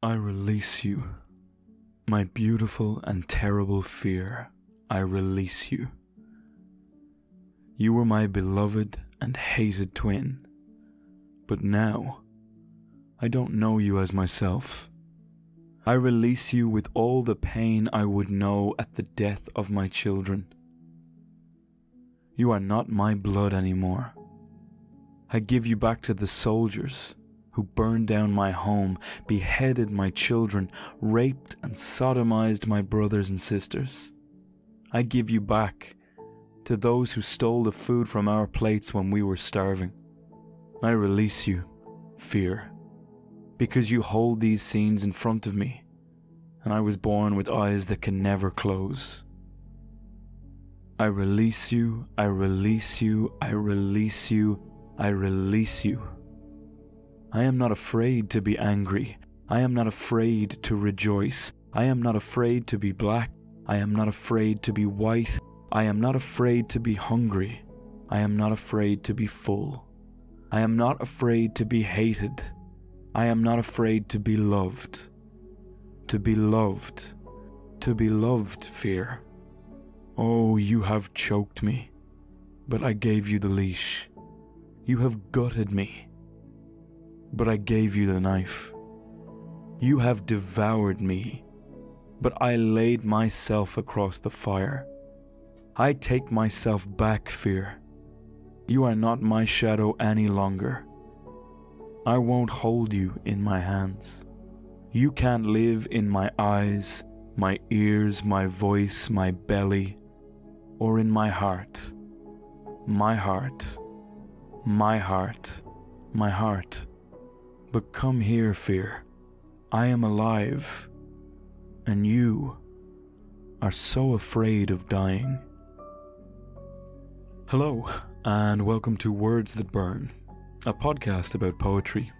I release you. My beautiful and terrible fear, I release you. You were my beloved and hated twin, but now I don't know you as myself. I release you with all the pain I would know at the death of my children. You are not my blood anymore. I give you back to the soldiers who burned down my home, beheaded my children, raped and sodomized my brothers and sisters. I give you back to those who stole the food from our plates when we were starving. I release you, fear, because you hold these scenes in front of me, and I was born with eyes that can never close. I release you, I release you, I release you, I release you. I am not afraid to be angry. I am not afraid to rejoice. I am not afraid to be black. I am not afraid to be white. I am not afraid to be hungry. I am not afraid to be full. I am not afraid to be hated. I am not afraid to be loved. To be loved. To be loved, fear. Oh, you have choked me, but I gave you the leash. You have gutted me, but I gave you the knife. You have devoured me, but I laid myself across the fire. I take myself back, fear. You are not my shadow any longer. I won't hold you in my hands. You can't live in my eyes, my ears, my voice, my belly, or in my heart. My heart. My heart. My heart. But come here, fear. I am alive, and you are so afraid of dying. Hello, and welcome to Words That Burn, a podcast about poetry.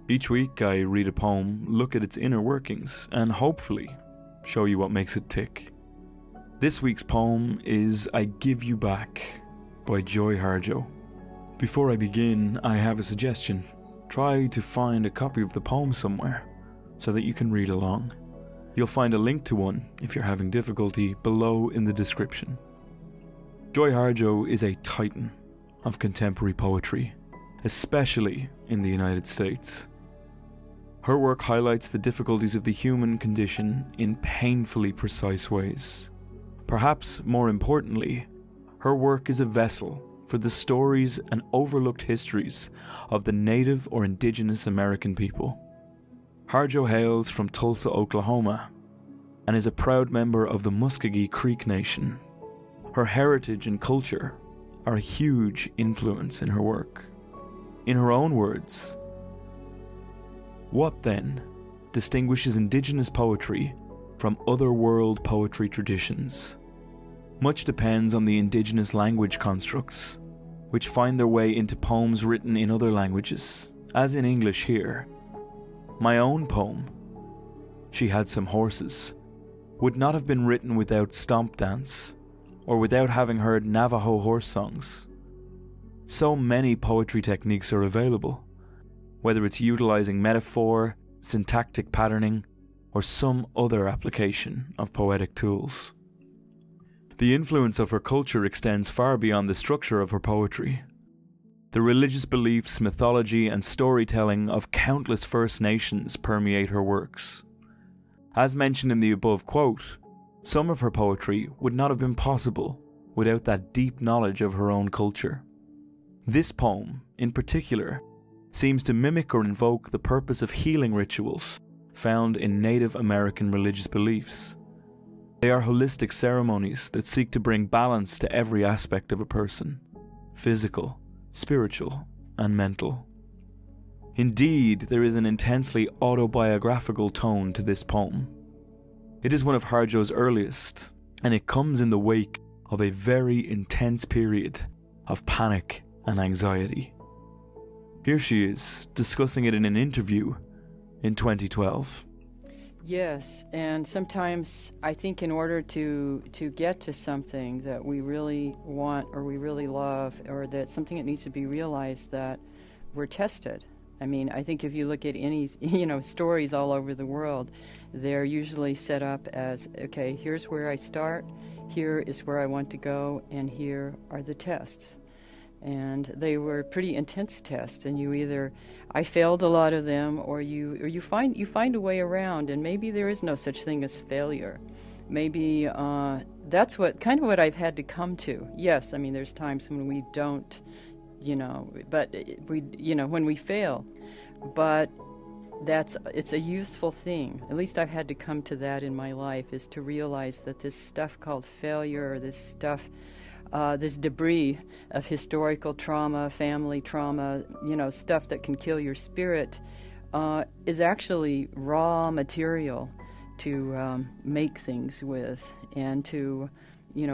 Each week I read a poem, look at its inner workings, and hopefully show you what makes it tick. This week's poem is I Give You Back by Harjo. Before I begin, I have a suggestion. Try to find a copy of the poem somewhere so that you can read along. You'll find a link to one, if you're having difficulty, below in the description. Harjo is a titan of contemporary poetry, especially in the United States. Her work highlights the difficulties of the human condition in painfully precise ways. Perhaps more importantly, her work is a vessel for the stories and overlooked histories of the Native or Indigenous American people. Harjo hails from Tulsa, Oklahoma, and is a proud member of the Muskogee Creek Nation. Her heritage and culture are a huge influence in her work. In her own words, what then distinguishes Indigenous poetry from other world poetry traditions? Much depends on the Indigenous language constructs, which find their way into poems written in other languages, as in English here. My own poem, She Had Some Horses, would not have been written without stomp dance, or without having heard Navajo horse songs. So many poetry techniques are available, whether it's utilizing metaphor, syntactic patterning, or some other application of poetic tools. The influence of her culture extends far beyond the structure of her poetry. The religious beliefs, mythology, and storytelling of countless First Nations permeate her works. As mentioned in the above quote, some of her poetry would not have been possible without that deep knowledge of her own culture. This poem, in particular, seems to mimic or invoke the purpose of healing rituals found in Native American religious beliefs. They are holistic ceremonies that seek to bring balance to every aspect of a person, physical, spiritual, and mental. Indeed, there is an intensely autobiographical tone to this poem. It is one of Harjo's earliest, and it comes in the wake of a very intense period of panic and anxiety. Here she is, discussing it in an interview in 2012. Yes, and sometimes I think in order to get to something that we really want or we really love, or that something that needs to be realized, that we're tested. I mean, I think if you look at any, stories all over the world, they're usually set up as, okay, here's where I start, here is where I want to go, and here are the tests. And they were pretty intense tests, and I failed a lot of them, or you find a way around, and maybe there is no such thing as failure. Maybe that's what I've had to come to. Yes, I mean, there's times when we don't, when we fail, but it's a useful thing. At least I've had to come to that in my life, is to realize that this stuff called failure, this stuff, this debris of historical trauma, family trauma, stuff that can kill your spirit, is actually raw material to make things with, and to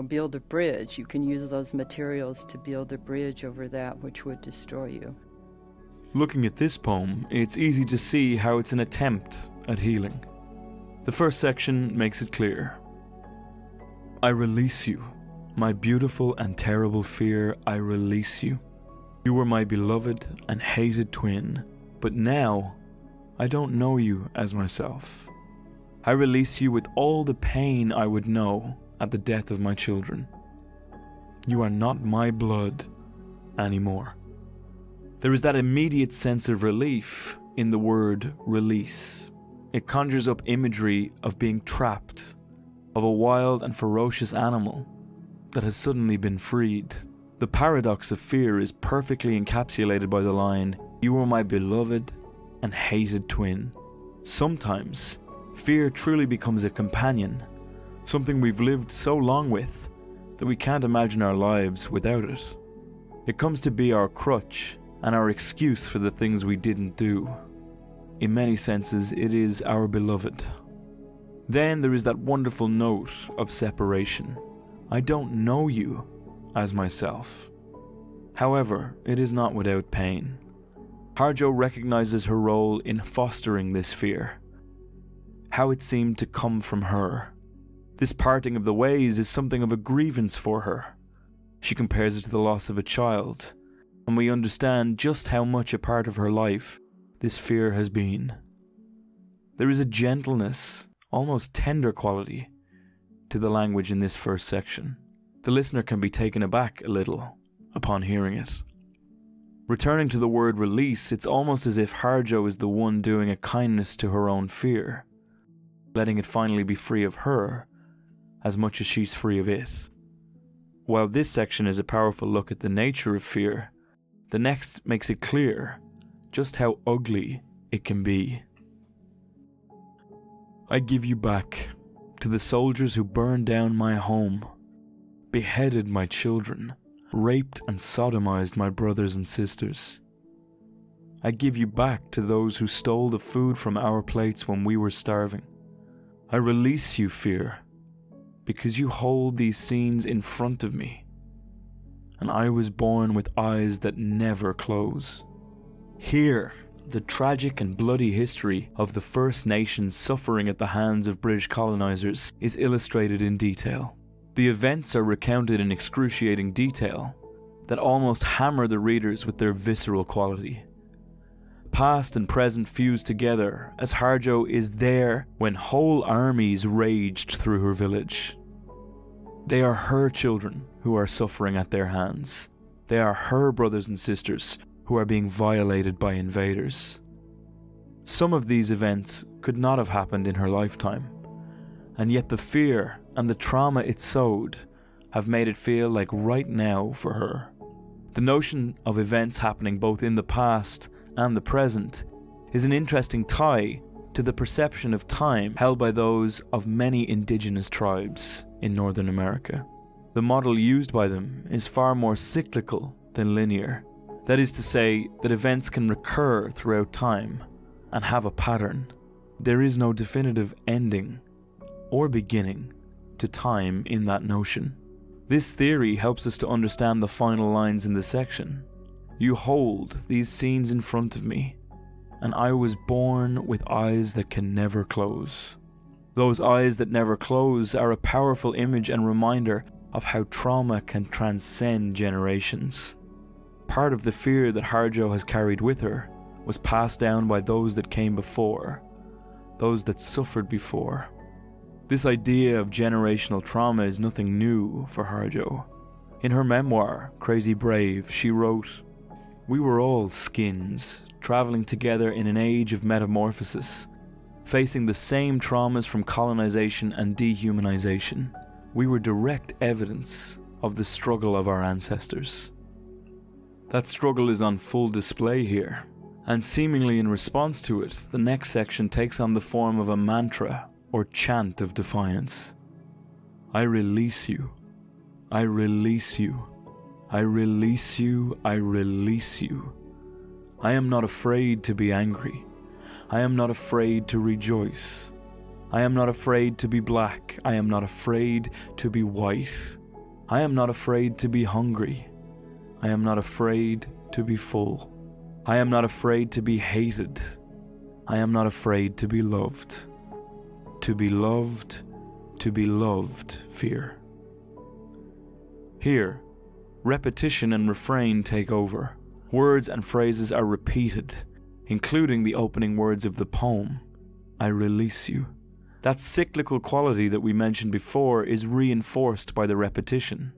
build a bridge. You can use those materials to build a bridge over that which would destroy you. Looking at this poem, it's easy to see how it's an attempt at healing. The first section makes it clear. I release you, my beautiful and terrible fear, I release you. You were my beloved and hated twin, but now I don't know you as myself. I release you with all the pain I would know at the death of my children. You are not my blood anymore. There is that immediate sense of relief in the word release. It conjures up imagery of being trapped, of a wild and ferocious animal that has suddenly been freed. The paradox of fear is perfectly encapsulated by the line, you were my beloved and hated twin. Sometimes, fear truly becomes a companion, something we've lived so long with that we can't imagine our lives without it. It comes to be our crutch and our excuse for the things we didn't do. In many senses, it is our beloved. Then there is that wonderful note of separation. I don't know you as myself. However, it is not without pain. Harjo recognizes her role in fostering this fear, how it seemed to come from her. This parting of the ways is something of a grievance for her. She compares it to the loss of a child, and we understand just how much a part of her life this fear has been. There is a gentleness, almost tender quality to the language in this first section. The listener can be taken aback a little upon hearing it. Returning to the word release, it's almost as if Harjo is the one doing a kindness to her own fear, letting it finally be free of her as much as she's free of it. While this section is a powerful look at the nature of fear, the next makes it clear just how ugly it can be. I give you back to the soldiers who burned down my home, beheaded my children, raped and sodomized my brothers and sisters. I give you back to those who stole the food from our plates when we were starving. I release you, fear, because you hold these scenes in front of me, and I was born with eyes that never close. Here, the tragic and bloody history of the First Nations suffering at the hands of British colonizers is illustrated in detail. The events are recounted in excruciating detail that almost hammer the readers with their visceral quality. Past and present fuse together as Harjo is there when whole armies raged through her village. They are her children who are suffering at their hands. They are her brothers and sisters who are being violated by invaders. Some of these events could not have happened in her lifetime, and yet the fear and the trauma it sowed have made it feel like right now for her. The notion of events happening both in the past and the present is an interesting tie to the perception of time held by those of many indigenous tribes in Northern America. The model used by them is far more cyclical than linear. That is to say, that events can recur throughout time and have a pattern. There is no definitive ending or beginning to time in that notion. This theory helps us to understand the final lines in the section. You hold these scenes in front of me, and I was born with eyes that can never close. Those eyes that never close are a powerful image and reminder of how trauma can transcend generations. Part of the fear that Harjo has carried with her was passed down by those that came before, those that suffered before. This idea of generational trauma is nothing new for Harjo. In her memoir, Crazy Brave, she wrote, "We were all skins, traveling together in an age of metamorphosis, facing the same traumas from colonization and dehumanization. We were direct evidence of the struggle of our ancestors." That struggle is on full display here, and seemingly in response to it, the next section takes on the form of a mantra or chant of defiance. I release you. I release you. I release you. I release you. I am not afraid to be angry. I am not afraid to rejoice. I am not afraid to be black. I am not afraid to be white. I am not afraid to be hungry. I am not afraid to be full. I am not afraid to be hated. I am not afraid to be loved. To be loved, fear. Here, repetition and refrain take over. Words and phrases are repeated, including the opening words of the poem, I release you. That cyclical quality that we mentioned before is reinforced by the repetition.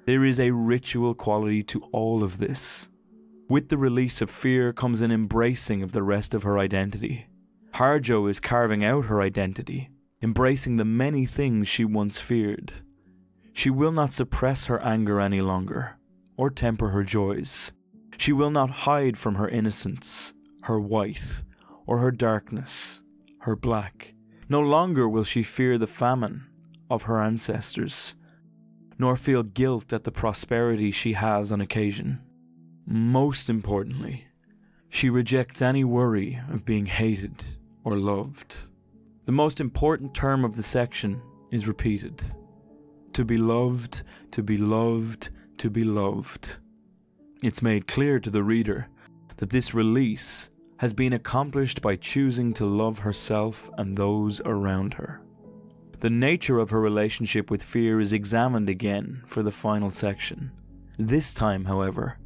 There is a ritual quality to all of this. With the release of fear comes an embracing of the rest of her identity. Harjo is carving out her identity, embracing the many things she once feared. She will not suppress her anger any longer, or temper her joys. She will not hide from her innocence, her white, or her darkness, her black. No longer will she fear the famine of her ancestors, nor feel guilt at the prosperity she has on occasion. Most importantly, she rejects any worry of being hated or loved. The most important term of the section is repeated. To be loved, to be loved, to be loved. It's made clear to the reader that this release has been accomplished by choosing to love herself and those around her. The nature of her relationship with fear is examined again for the final section. This time, however,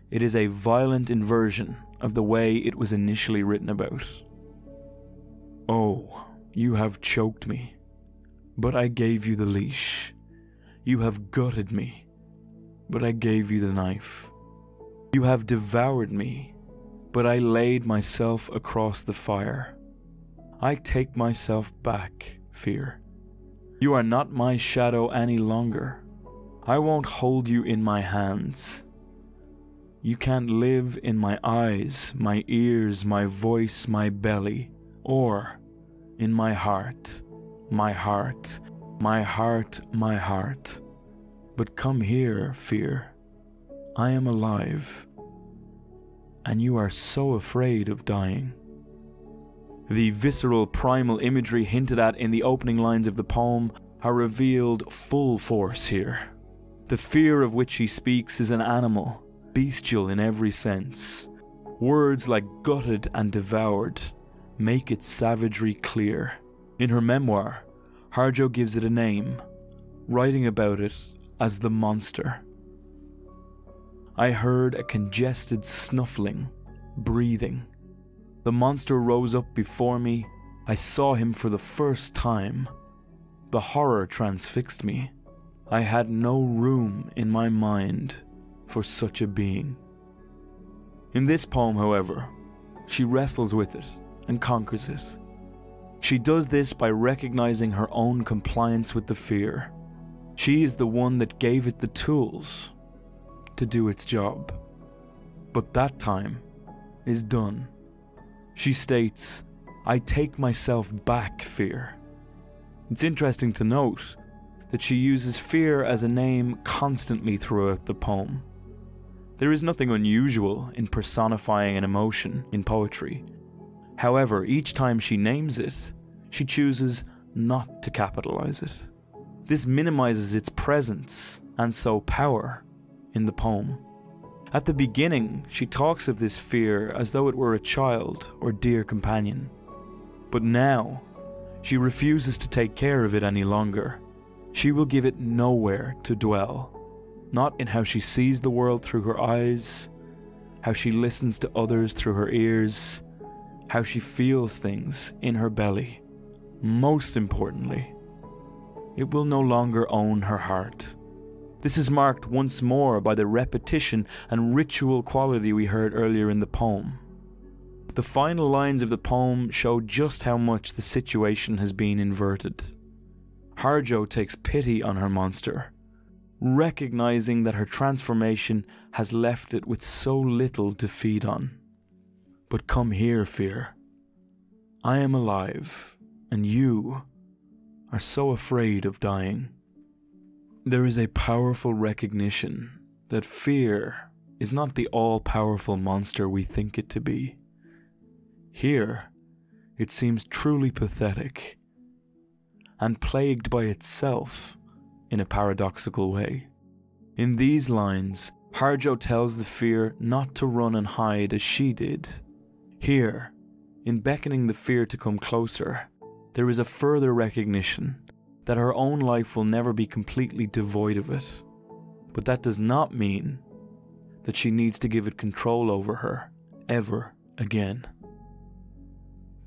it is a violent inversion of the way it was initially written about. Oh, you have choked me, but I gave you the leash. You have gutted me, but I gave you the knife. You have devoured me, but I laid myself across the fire. I take myself back, fear. You are not my shadow any longer. I won't hold you in my hands. You can't live in my eyes, my ears, my voice, my belly, or in my heart, my heart, my heart, my heart. But come here, fear. I am alive, and you are so afraid of dying. The visceral primal imagery hinted at in the opening lines of the poem are revealed full force here. The fear of which she speaks is an animal, bestial in every sense. Words like gutted and devoured make its savagery clear. In her memoir, Harjo gives it a name, writing about it as the monster. I heard a congested snuffling, breathing. The monster rose up before me. I saw him for the first time. The horror transfixed me. I had no room in my mind for such a being. In this poem, however, she wrestles with it and conquers it. She does this by recognizing her own compliance with the fear. She is the one that gave it the tools to do its job. But that time is done. She states, I take myself back, fear. It's interesting to note that she uses fear as a name constantly throughout the poem. There is nothing unusual in personifying an emotion in poetry. However, each time she names it, she chooses not to capitalize it. This minimizes its presence and so power in the poem. At the beginning, she talks of this fear as though it were a child or dear companion. But now, she refuses to take care of it any longer. She will give it nowhere to dwell, not in how she sees the world through her eyes, how she listens to others through her ears, how she feels things in her belly. Most importantly, it will no longer own her heart. This is marked once more by the repetition and ritual quality we heard earlier in the poem. The final lines of the poem show just how much the situation has been inverted. Harjo takes pity on her monster, recognizing that her transformation has left it with so little to feed on. But come here, fear. I am alive, and you are so afraid of dying. There is a powerful recognition that fear is not the all-powerful monster we think it to be. Here, it seems truly pathetic and plagued by itself in a paradoxical way. In these lines, Harjo tells the fear not to run and hide as she did. Here, in beckoning the fear to come closer, there is a further recognition that her own life will never be completely devoid of it. But that does not mean that she needs to give it control over her, ever again.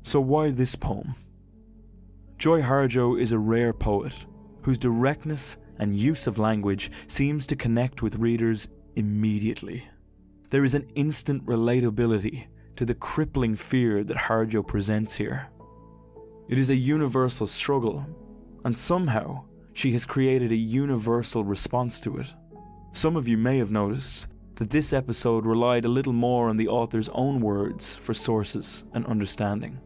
So why this poem? Joy Harjo is a rare poet whose directness and use of language seems to connect with readers immediately. There is an instant relatability to the crippling fear that Harjo presents here. It is a universal struggle, and somehow she has created a universal response to it. Some of you may have noticed that this episode relied a little more on the author's own words for sources and understanding.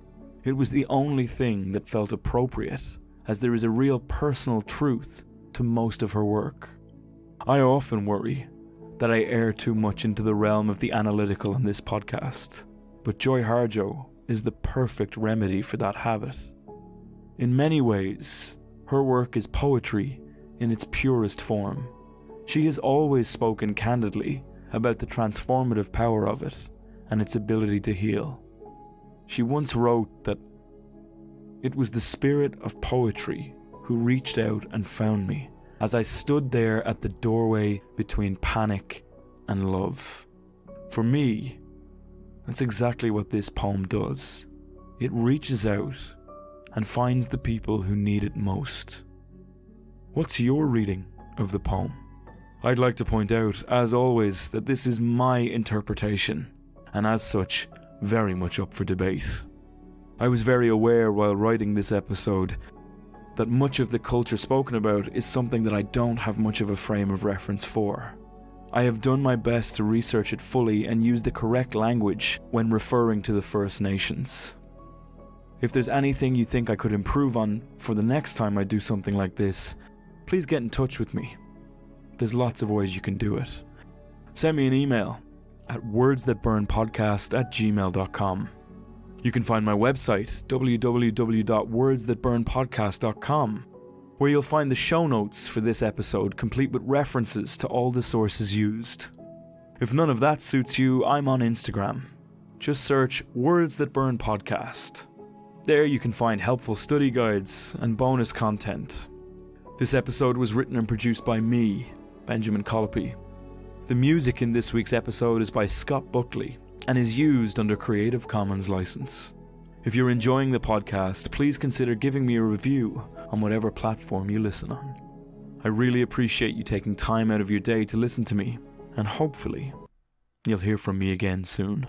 It was the only thing that felt appropriate, as there is a real personal truth to most of her work. I often worry that I err too much into the realm of the analytical in this podcast, but Joy Harjo is the perfect remedy for that habit. In many ways, her work is poetry in its purest form. She has always spoken candidly about the transformative power of it and its ability to heal. She once wrote that it was the spirit of poetry who reached out and found me as I stood there at the doorway between panic and love. For me, that's exactly what this poem does. It reaches out and finds the people who need it most. What's your reading of the poem? I'd like to point out, as always, that this is my interpretation, and as such, very much up for debate. I was very aware while writing this episode that much of the culture spoken about is something that I don't have much of a frame of reference for. I have done my best to research it fully and use the correct language when referring to the First Nations. If there's anything you think I could improve on for the next time I do something like this, please get in touch with me. There's lots of ways you can do it. Send me an email at wordsthatburnpodcast@gmail.com. You can find my website, www.wordsthatburnpodcast.com, where you'll find the show notes for this episode, complete with references to all the sources used. If none of that suits you, I'm on Instagram. Just search Words That Burn Podcast. There you can find helpful study guides and bonus content. This episode was written and produced by me, Benjamin Colopy. The music in this week's episode is by Scott Buckley and is used under Creative Commons license. If you're enjoying the podcast, please consider giving me a review on whatever platform you listen on. I really appreciate you taking time out of your day to listen to me, and hopefully, you'll hear from me again soon.